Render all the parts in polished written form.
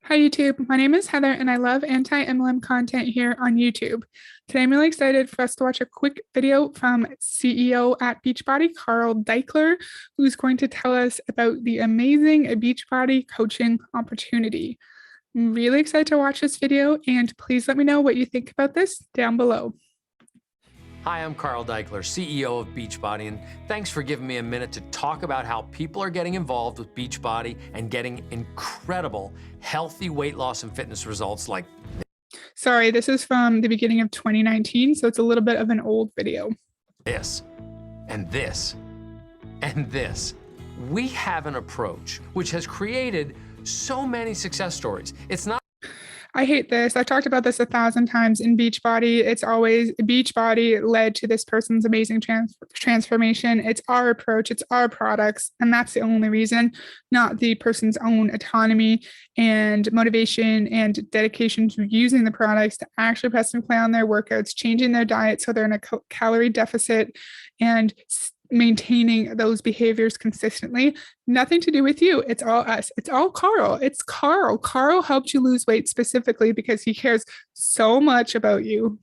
Hi YouTube, my name is Heather and I love anti-MLM content here on YouTube. Today I'm really excited for us to watch a quick video from CEO at Beachbody, Carl Deichler, who's going to tell us about the amazing Beachbody coaching opportunity. I'm really excited to watch this video and please let me know what you think about this down below. Hi, I'm Carl Deichler, CEO of Beachbody, and thanks for giving me a minute to talk about how people are getting involved with Beachbody and getting incredible, healthy weight loss and fitness results like Sorry, this is from the beginning of 2019, so it's a little bit of an old video. this, and this, and this. We have an approach which has created so many success stories. It's not I hate this. I've talked about this 1,000 times in Beachbody. It's always Beachbody led to this person's amazing transformation. It's our approach, it's our products, and that's the only reason, not the person's own autonomy and motivation and dedication to using the products to actually press and play on their workouts, changing their diet so they're in a calorie deficit and maintaining those behaviors consistently. Nothing to do with you. It's all us. It's all Carl. It's Carl. Carl helped you lose weight specifically because he cares so much about you.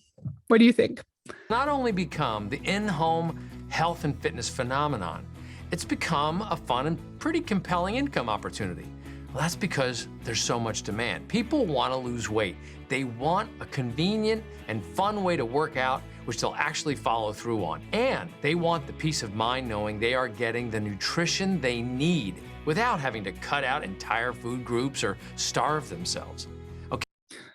What do you think? Not only become the in-home health and fitness phenomenon, it's become a fun and pretty compelling income opportunity. Well, that's because there's so much demand. People want to lose weight. They want a convenient and fun way to work out, which they'll actually follow through on. And they want the peace of mind knowing they are getting the nutrition they need without having to cut out entire food groups or starve themselves. Okay.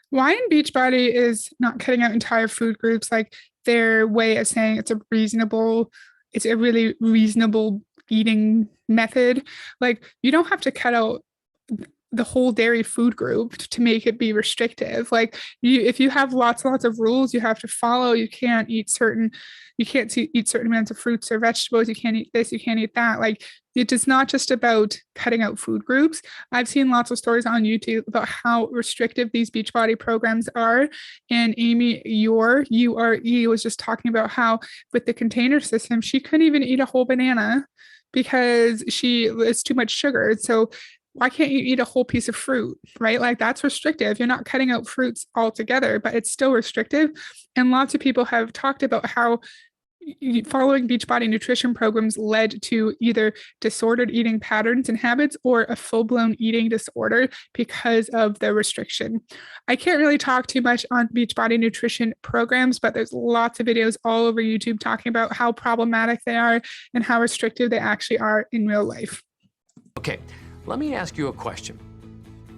Why in Beachbody is not cutting out entire food groups like their way of saying it's a really reasonable eating method. Like you don't have to cut out the whole dairy food group to make it be restrictive. Like if you have lots and lots of rules you have to follow, you can't eat certain amounts of fruits or vegetables, you can't eat this, you can't eat that. Like it is not just about cutting out food groups. I've seen lots of stories on YouTube about how restrictive these Beachbody programs are. And Amy, your URE was just talking about how with the container system, she couldn't even eat a whole banana because it's too much sugar. So why can't you eat a whole piece of fruit, right? Like that's restrictive. You're not cutting out fruits altogether, but it's still restrictive. And lots of people have talked about how following Beachbody nutrition programs led to either disordered eating patterns and habits or a full-blown eating disorder because of the restriction. I can't really talk too much on Beachbody nutrition programs, but there's lots of videos all over YouTube talking about how problematic they are and how restrictive they actually are in real life. Okay. Let me ask you a question.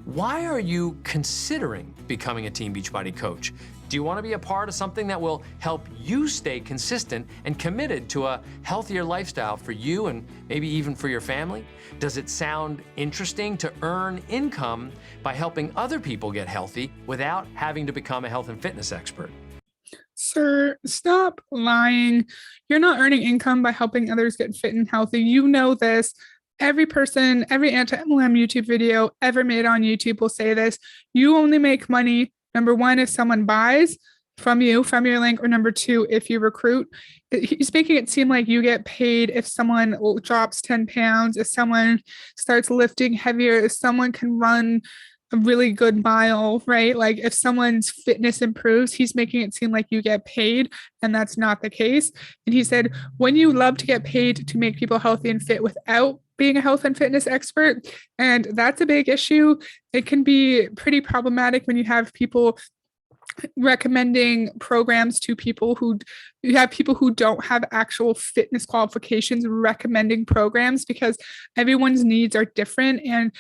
Why are you considering becoming a Team Beachbody coach? Do you want to be a part of something that will help you stay consistent and committed to a healthier lifestyle for you and maybe even for your family? Does it sound interesting to earn income by helping other people get healthy without having to become a health and fitness expert? Sir, stop lying. You're not earning income by helping others get fit and healthy. You know this. Every person, every anti-MLM YouTube video ever made on YouTube will say this. You only make money, number one, if someone buys from you, from your link, or number two, if you recruit. He's making it seem like you get paid if someone drops 10 pounds, if someone starts lifting heavier, if someone can run a really good mile, right? Like if someone's fitness improves, he's making it seem like you get paid, and that's not the case. And he said, when you love to get paid to make people healthy and fit without being a health and fitness expert, and that's a big issue. It can be pretty problematic when you have people recommending programs to people who you have people who don't have actual fitness qualifications recommending programs because everyone's needs are different and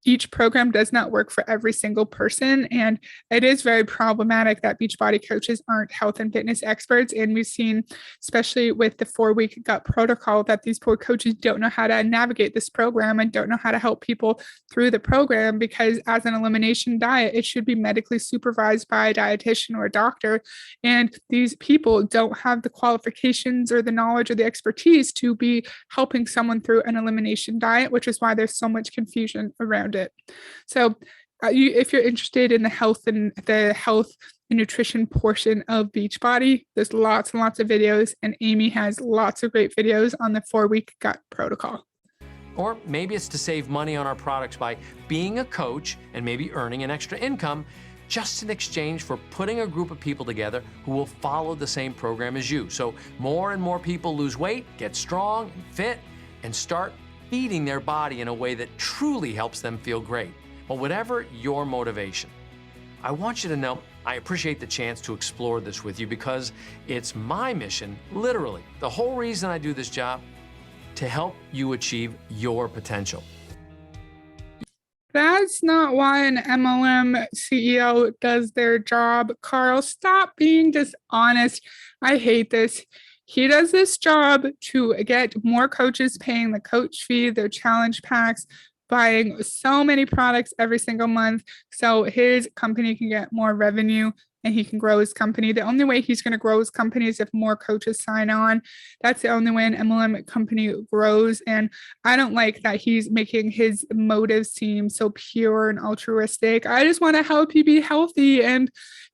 each program does not work for every single person. And it is very problematic that Beachbody coaches aren't health and fitness experts. And we've seen, especially with the 4-week gut protocol, that these poor coaches don't know how to navigate this program and don't know how to help people through the program because as an elimination diet, it should be medically supervised by a dietitian or a doctor. And these people don't have the qualifications or the knowledge or the expertise to be helping someone through an elimination diet, which is why there's so much confusion around it. So if you're interested in the health and nutrition portion of Beachbody, there's lots and lots of videos, and Amy has lots of great videos on the 4-week gut protocol. Or maybe it's to save money on our products by being a coach and maybe earning an extra income just in exchange for putting a group of people together who will follow the same program as you. So more and more people lose weight, get strong and fit, and start feeding their body in a way that truly helps them feel great. Well, whatever your motivation, I want you to know I appreciate the chance to explore this with you because it's my mission, literally, the whole reason I do this job, to help you achieve your potential. That's not why an MLM CEO does their job. Carl, stop being dishonest. I hate this. He does this job to get more coaches paying the coach fee, their challenge packs, buying so many products every single month so his company can get more revenue and he can grow his company. The only way he's going to grow his company is if more coaches sign on. That's the only way an MLM company grows. And I don't like that he's making his motives seem so pure and altruistic. I just want to help you be healthy and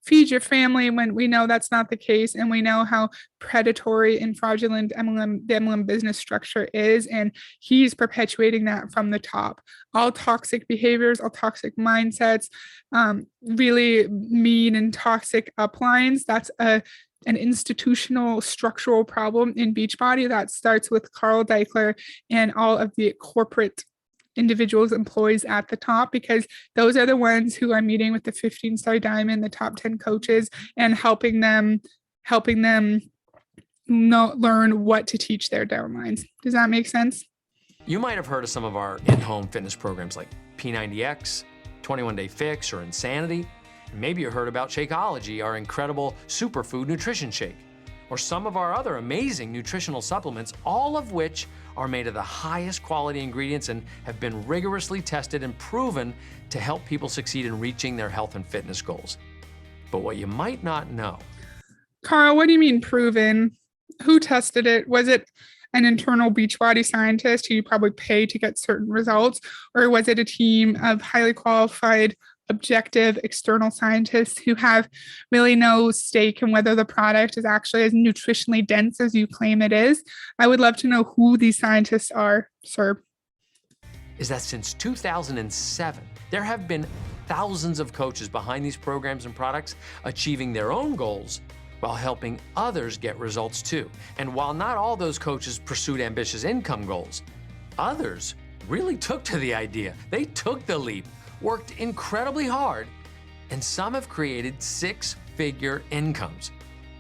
feed your family, when we know that's not the case. And we know how predatory and fraudulent the MLM business structure is. And he's perpetuating that from the top. All toxic behaviors, all toxic mindsets, really mean and toxic uplines. That's an institutional structural problem in Beachbody that starts with Carl Deichler and all of the corporate individuals, employees at the top, because those are the ones who are meeting with the 15-star diamond, the top 10 coaches, and helping them learn what to teach their downlines. Does that make sense? You might have heard of some of our in-home fitness programs like P90X, 21-Day Fix, or Insanity. Maybe you heard about Shakeology, our incredible superfood nutrition shake, or some of our other amazing nutritional supplements, all of which are made of the highest quality ingredients and have been rigorously tested and proven to help people succeed in reaching their health and fitness goals. But what you might not know. Carl, what do you mean proven? Who tested it? Was it an internal Beachbody scientist who you probably pay to get certain results? Or was it a team of highly qualified, objective external scientists who have really no stake in whether the product is actually as nutritionally dense as you claim it is? I would love to know who these scientists are, sir. Is that since 2007, there have been thousands of coaches behind these programs and products achieving their own goals while helping others get results too. And while not all those coaches pursued ambitious income goals, others really took to the idea. They took the leap, worked incredibly hard, and some have created six-figure incomes.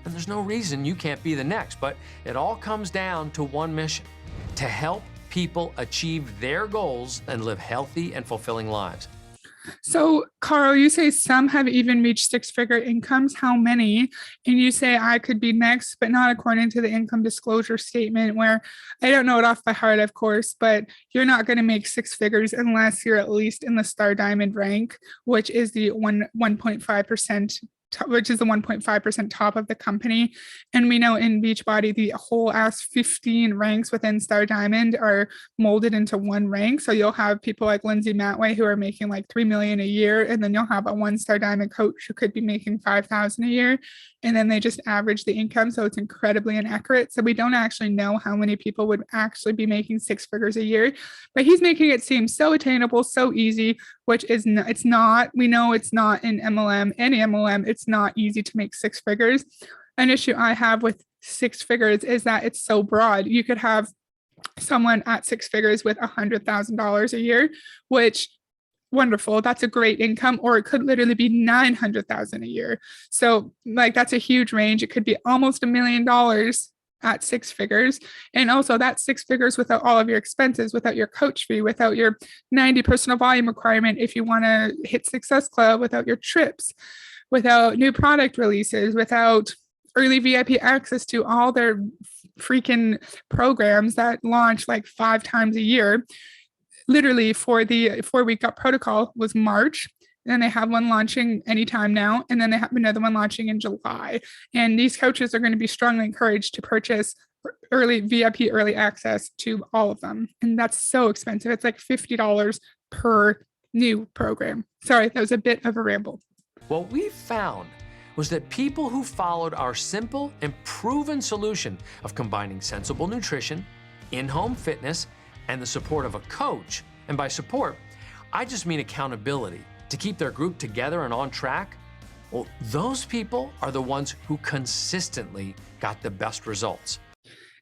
And there's no reason you can't be the next, but it all comes down to one mission: to help people achieve their goals and live healthy and fulfilling lives. So, Carl, you say some have even reached six-figure incomes. How many? And you say I could be next, but not according to the income disclosure statement, where I don't know it off by heart, of course, but you're not going to make six figures unless you're at least in the Star Diamond rank, which is the 1.5%. Which is the 1.5% top of the company. And we know in Beachbody, the whole ass 15 ranks within Star Diamond are molded into one rank. So you'll have people like Lindsay Matway who are making like $3 million a year. And then you'll have a 1-star Diamond coach who could be making $5,000 a year. And then they just average the income. So it's incredibly inaccurate. So we don't actually know how many people would actually be making six figures a year, but he's making it seem so attainable, so easy, which is not, it's not. We know it's not in MLM, any MLM. It's not easy to make six figures. An issue I have with six figures is that it's so broad. You could have someone at six figures with $100,000 a year, which wonderful. That's a great income, or it could literally be 900,000 a year. So like, that's a huge range. It could be almost $1 million at six figures. And also that's six figures without all of your expenses, without your coach fee, without your 90 personal volume requirement if you want to hit Success Club, without your trips, without new product releases, without early VIP access to all their freaking programs that launch like 5 times a year. Literally for the 4-week gut protocol was March. And then they have one launching anytime now. And then they have another one launching in July. And these coaches are going to be strongly encouraged to purchase early VIP early access to all of them. And that's so expensive. It's like $50 per new program. Sorry, that was a bit of a ramble. What we found was that people who followed our simple and proven solution of combining sensible nutrition, in-home fitness, and the support of a coach, and by support, I just mean accountability to keep their group together and on track, well, those people are the ones who consistently got the best results.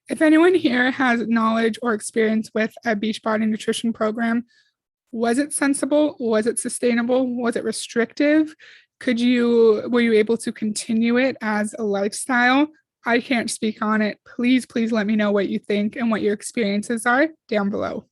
If anyone here has knowledge or experience with a Beachbody nutrition program, was it sensible? Was it sustainable? Was it restrictive? Were you able to continue it as a lifestyle? I can't speak on it. Please let me know what you think and what your experiences are down below.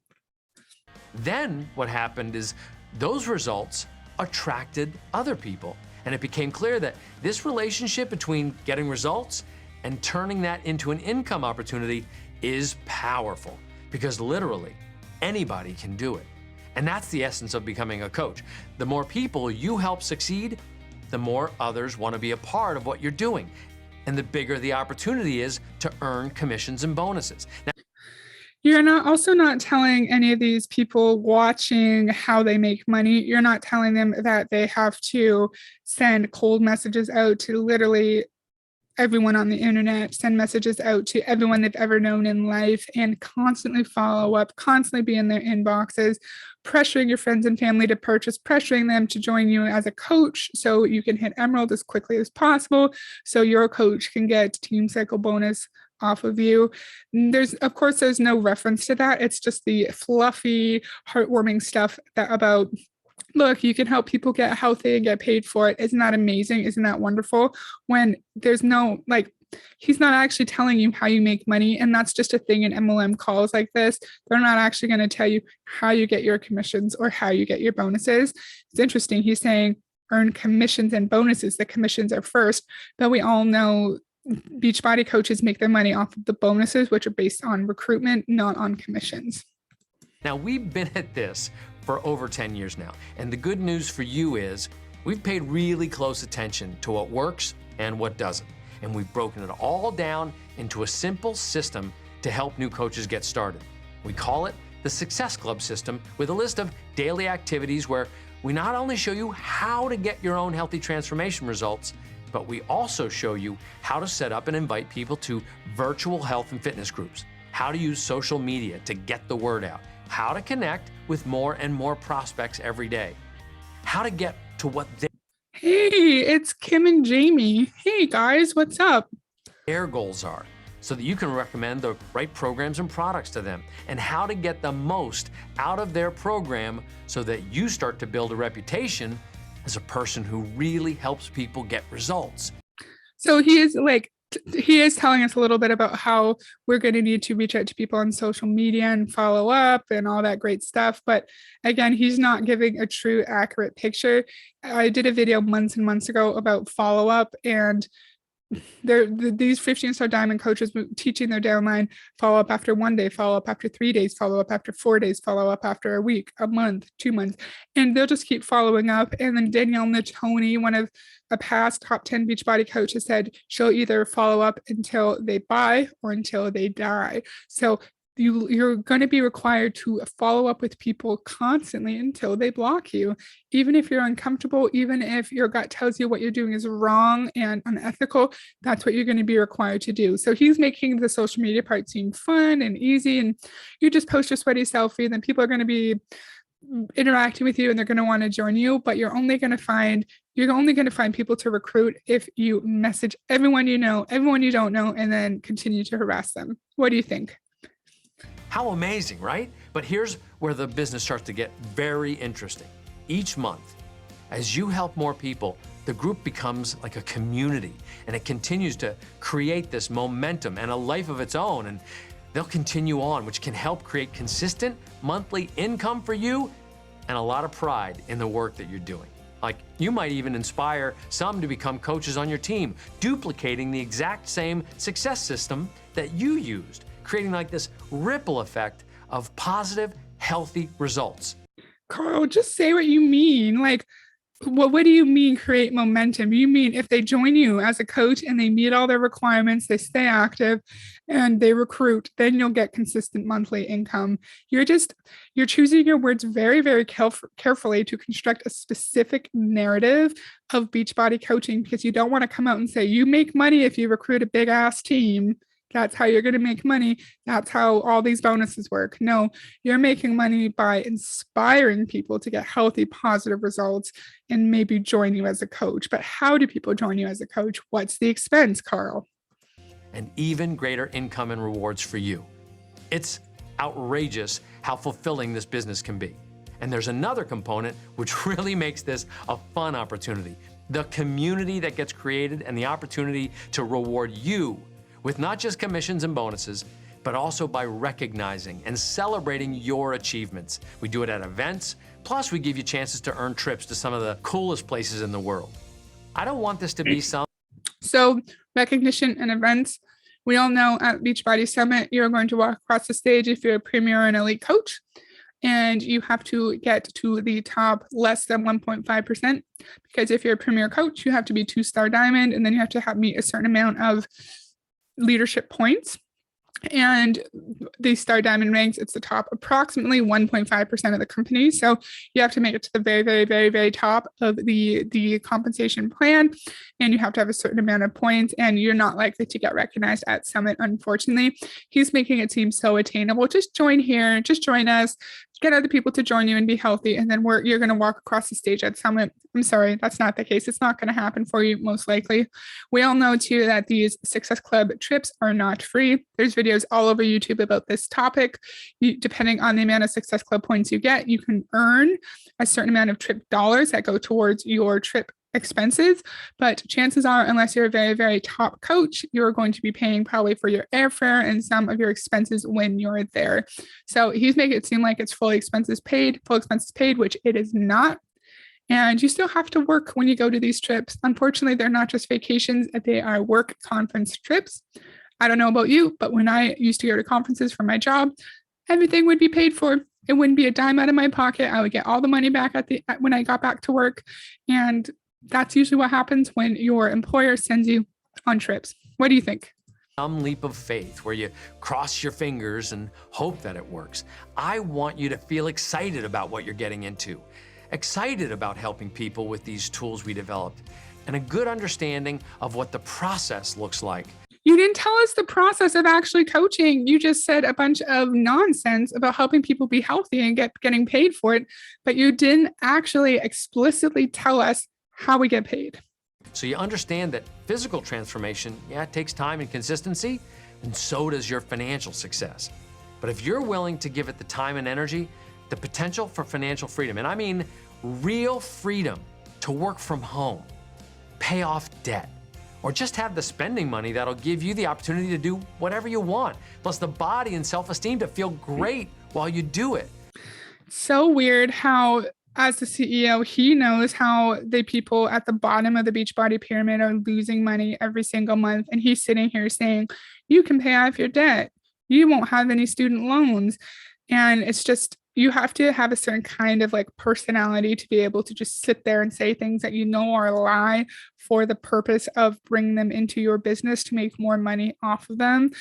Then what happened is those results attracted other people. And it became clear that this relationship between getting results and turning that into an income opportunity is powerful, because literally anybody can do it. And that's the essence of becoming a coach. The more people you help succeed, the more others want to be a part of what you're doing. And the bigger the opportunity is to earn commissions and bonuses. Now, you're also not telling any of these people watching how they make money. You're not telling them that they have to send cold messages out to literally everyone on the internet, send messages out to everyone they've ever known in life, and constantly follow up, constantly be in their inboxes, pressuring your friends and family to purchase, pressuring them to join you as a coach so you can hit Emerald as quickly as possible, so your coach can get Team Cycle bonus off of you. There's no reference to that. It's just the fluffy, heartwarming stuff about, look, you can help people get healthy and get paid for it. Isn't that amazing? Isn't that wonderful? When there's no, he's not actually telling you how you make money. And that's just a thing in MLM calls like this. They're not actually going to tell you how you get your commissions or how you get your bonuses. It's interesting. He's saying earn commissions and bonuses. The commissions are first, but we all know Beachbody coaches make their money off of the bonuses, which are based on recruitment, not on commissions. Now, we've been at this for over 10 years now, and the good news for you is we've paid really close attention to what works and what doesn't, and we've broken it all down into a simple system to help new coaches get started. We call it the Success Club system, with a list of daily activities where we not only show you how to get your own healthy transformation results, but we also show you how to set up and invite people to virtual health and fitness groups, how to use social media to get the word out, how to connect with more and more prospects every day, how to get to what Hey, it's Kim and Jamie. Hey guys, what's up? Their goals are, so that you can recommend the right programs and products to them, and how to get the most out of their program so that you start to build a reputation as a person who really helps people get results. So he is telling us a little bit about how we're going to need to reach out to people on social media and follow up and all that great stuff. But again, he's not giving a true, accurate picture. I did a video months and months ago about follow up, and these 15-star diamond coaches teaching their downline follow up after 1 day, follow up after 3 days, follow up after 4 days, follow up after a week, a month, 2 months, and they'll just keep following up. And then Danielle Natoni, one of a past top 10 Beachbody coaches, said she'll either follow up until they buy or until they die. So you're going to be required to follow up with people constantly until they block you, even if you're uncomfortable, even if your gut tells you what you're doing is wrong and unethical. That's what you're going to be required to do. So he's making the social media part seem fun and easy, and you just post a sweaty selfie, and then people are going to be interacting with you and they're going to want to join you. But you're only going to find people to recruit if you message everyone you know, everyone you don't know, and then continue to harass them. What do you think? How amazing, right? But here's where the business starts to get very interesting. Each month, as you help more people, the group becomes like a community, and it continues to create this momentum and a life of its own, and they'll continue on, which can help create consistent monthly income for you and a lot of pride in the work that you're doing. Like, you might even inspire some to become coaches on your team, duplicating the exact same success system that you used, creating like this ripple effect of positive, healthy results. Carl, just say what you mean. What do you mean create momentum? You mean if they join you as a coach and they meet all their requirements, they stay active and they recruit, then you'll get consistent monthly income. You're choosing your words very, very carefully to construct a specific narrative of Beachbody coaching, because you don't want to come out and say you make money if you recruit a big ass team. That's how you're going to make money. That's how all these bonuses work. No, you're making money by inspiring people to get healthy, positive results and maybe join you as a coach. But how do people join you as a coach? What's the expense, Carl? And even greater income and rewards for you. It's outrageous how fulfilling this business can be. And there's another component which really makes this a fun opportunity. The community that gets created and the opportunity to reward you with not just commissions and bonuses, but also by recognizing and celebrating your achievements. We do it at events, plus we give you chances to earn trips to some of the coolest places in the world. I don't want this to be some... So recognition and events. We all know at Beachbody Summit, you're going to walk across the stage if you're a premier and elite coach, and you have to get to the top less than 1.5%, because if you're a premier coach, you have to be 2-star diamond, and then you have to meet a certain amount of leadership points. And the Star Diamond ranks, it's the top approximately 1.5% of the company. So you have to make it to the very, very, very, very top of the compensation plan. And you have to have a certain amount of points, and you're not likely to get recognized at Summit, unfortunately. He's making it seem so attainable. Just join here, just join us, get other people to join you and be healthy. And then you're going to walk across the stage at Summit. I'm sorry, that's not the case. It's not going to happen for you, most likely. We all know too that these Success Club trips are not free. There's videos all over YouTube about this topic. Depending on the amount of Success Club points you get, you can earn a certain amount of trip dollars that go towards your trip expenses. But chances are, unless you're a very, very top coach, you're going to be paying probably for your airfare and some of your expenses when you're there. So he's making it seem like it's full expenses paid, which it is not. And you still have to work when you go to these trips. Unfortunately, they're not just vacations, they are work conference trips. I don't know about you, but when I used to go to conferences for my job, everything would be paid for. It wouldn't be a dime out of my pocket. I would get all the money back when I got back to work. And that's usually what happens when your employer sends you on trips. What do you think? Some leap of faith where you cross your fingers and hope that it works. I want you to feel excited about what you're getting into, excited about helping people with these tools we developed, and a good understanding of what the process looks like. You didn't tell us the process of actually coaching. You just said a bunch of nonsense about helping people be healthy and getting paid for it, but you didn't actually explicitly tell us how we get paid. So you understand that physical transformation, it takes time and consistency, and so does your financial success. But if you're willing to give it the time and energy, the potential for financial freedom, and I mean real freedom to work from home, pay off debt, or just have the spending money that'll give you the opportunity to do whatever you want, plus the body and self-esteem to feel great while you do it. So weird how, as the CEO, he knows how the people at the bottom of the Beachbody pyramid are losing money every single month. And he's sitting here saying, you can pay off your debt. You won't have any student loans. And it's just, you have to have a certain kind of like personality to be able to just sit there and say things that you know are a lie for the purpose of bringing them into your business to make more money off of them.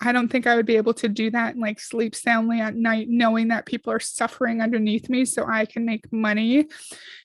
I don't think I would be able to do that and like sleep soundly at night, knowing that people are suffering underneath me so I can make money.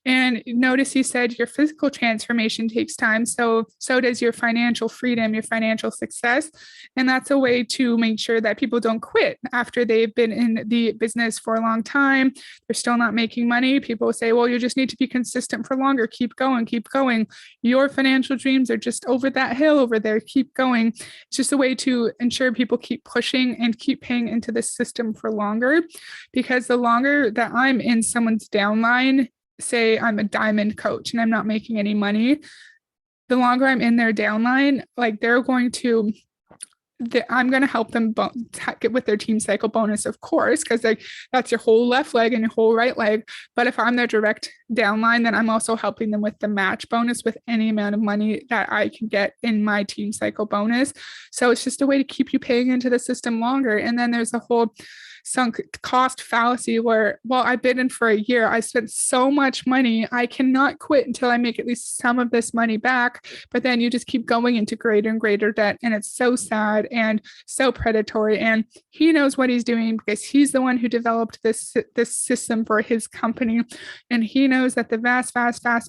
And notice he said your physical transformation takes time. So does your financial freedom, your financial success. And that's a way to make sure that people don't quit after they've been in the business for a long time. They're still not making money. People say, well, you just need to be consistent for longer. Keep going, keep going. Your financial dreams are just over that hill over there. Keep going. It's just a way to ensure people keep pushing and keep paying into the system for longer, because the longer that I'm in someone's downline, say I'm a diamond coach and I'm not making any money, the longer I'm in their downline, like they're going to I'm going to help them get with their team cycle bonus, of course, because that's your whole left leg and your whole right leg. But if I'm their direct downline, then I'm also helping them with the match bonus with any amount of money that I can get in my team cycle bonus. So it's just a way to keep you paying into the system longer. And then there's a whole sunk cost fallacy where, well, I've been in for a year. I spent so much money. I cannot quit until I make at least some of this money back. But then you just keep going into greater and greater debt. And it's so sad and so predatory. And he knows what he's doing because he's the one who developed this system for his company. And he knows that the vast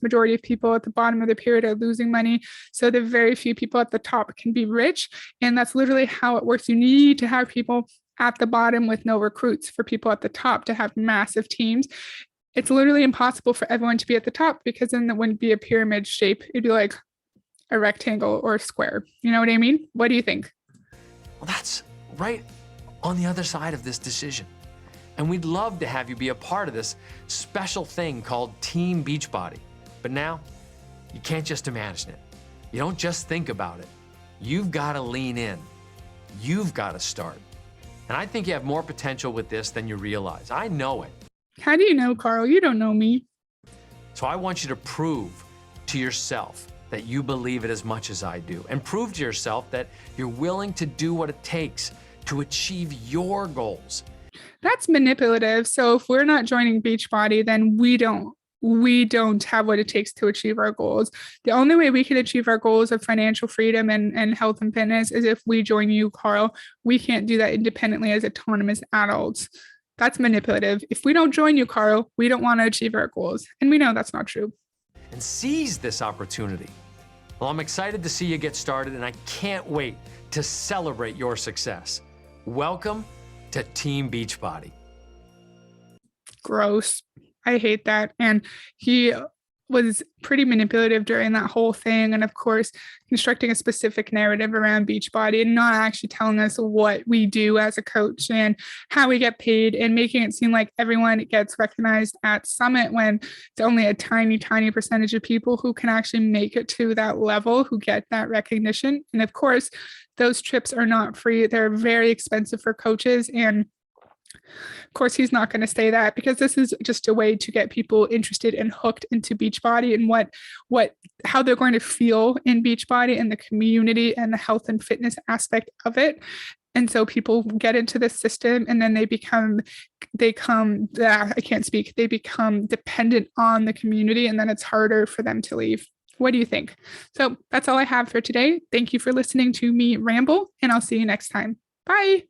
majority of people at the bottom of the pyramid are losing money. So the very few people at the top can be rich. And that's literally how it works. You need to have people at the bottom with no recruits for people at the top to have massive teams. It's literally impossible for everyone to be at the top because then it wouldn't be a pyramid shape. It'd be like a rectangle or a square. You know what I mean? What do you think? Well, that's right on the other side of this decision. And we'd love to have you be a part of this special thing called Team Beachbody. But now, you can't just imagine it. You don't just think about it. You've got to lean in. You've got to start. And I think you have more potential with this than you realize. I know it. How do you know, Carl? You don't know me. So I want you to prove to yourself that you believe it as much as I do, and prove to yourself that you're willing to do what it takes to achieve your goals. That's manipulative. So if we're not joining Beachbody, then we don't have what it takes to achieve our goals. The only way we can achieve our goals of financial freedom and health and fitness is if we join you, Carl. We can't do that independently as autonomous adults. That's manipulative. If we don't join you, Carl, we don't want to achieve our goals. And we know that's not true. And seize this opportunity. Well, I'm excited to see you get started, and I can't wait to celebrate your success. Welcome to Team Beachbody. Gross. I hate that. And he was pretty manipulative during that whole thing. And of course, constructing a specific narrative around Beachbody and not actually telling us what we do as a coach and how we get paid, and making it seem like everyone gets recognized at Summit when it's only a tiny percentage of people who can actually make it to that level, who get that recognition. And of course, those trips are not free. They're very expensive for coaches. And of course, he's not going to say that because this is just a way to get people interested and hooked into Beachbody and how they're going to feel in Beachbody and the community and the health and fitness aspect of it. And so people get into this system and then they become dependent on the community, and then it's harder for them to leave. What do you think? So that's all I have for today. Thank you for listening to me ramble, and I'll see you next time. Bye.